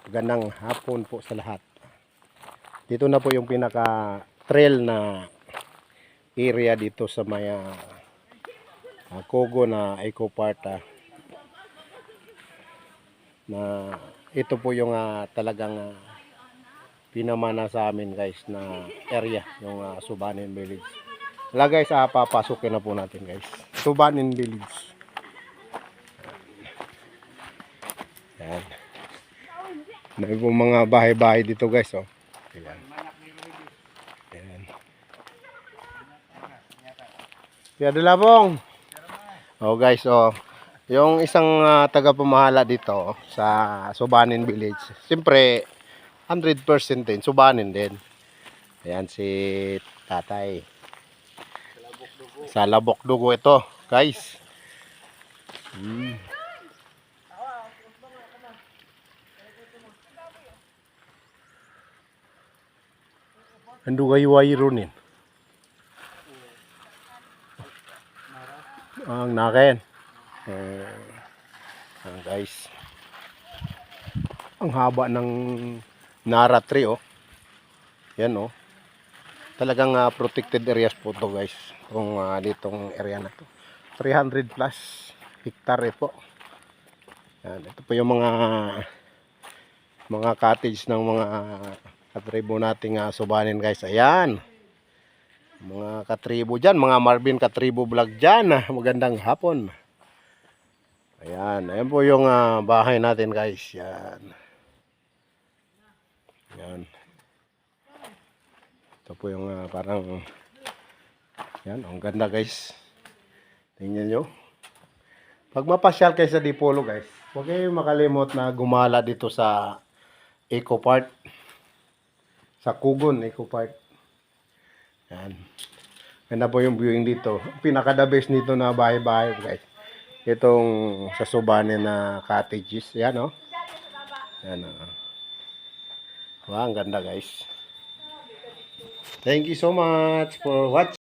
Magandang hapon po sa lahat. Dito na po yung pinaka trail na area dito sa may Kogo na Eco Park na ito po yung talagang pinamana sa amin guys na area yung Subanin Village. Wala guys, papasukin na po natin guys. Subanin Village. Yan. May mga bahay-bahay dito guys, oh. Ayan. Ayan. Kaya dalabong. Oh guys, oh. Yung isang taga-pamahala dito sa Subanin Village. Siyempre 100% din, Subanin din. Ayan si Tatay. Sa Labok Dugo ito, guys. Ando kayo wayronin. Ang nakin. Guys. Ang haba ng Nara tree, oh. Yan, oh. Talagang protected areas po to guys. Kung ditong area na to. 300 plus hectare po. Yan, ito po yung mga cottage ng mga katribo nating Subanin guys. Ayan. Mga katribo dyan, mga Marvin Katribo vlog dyan. Magandang hapon. Ayan, ayan po yung bahay natin guys. Yan. Yan. Ito po yung parang yan, ang ganda guys. Tingnan nyo. Pag mapasyal kayo sa Dipolo guys, huwag kayong makalimot na gumala dito sa Eco Park. Sa Kugon Eco Park. Yan. Ganda po yung viewing dito. Pinaka-the best nito na bahay-bahay guys. Itong sa Subanin na cottages. Yan, oh. Yan, oh. Wow, ang ganda guys. Thank you so much for watching.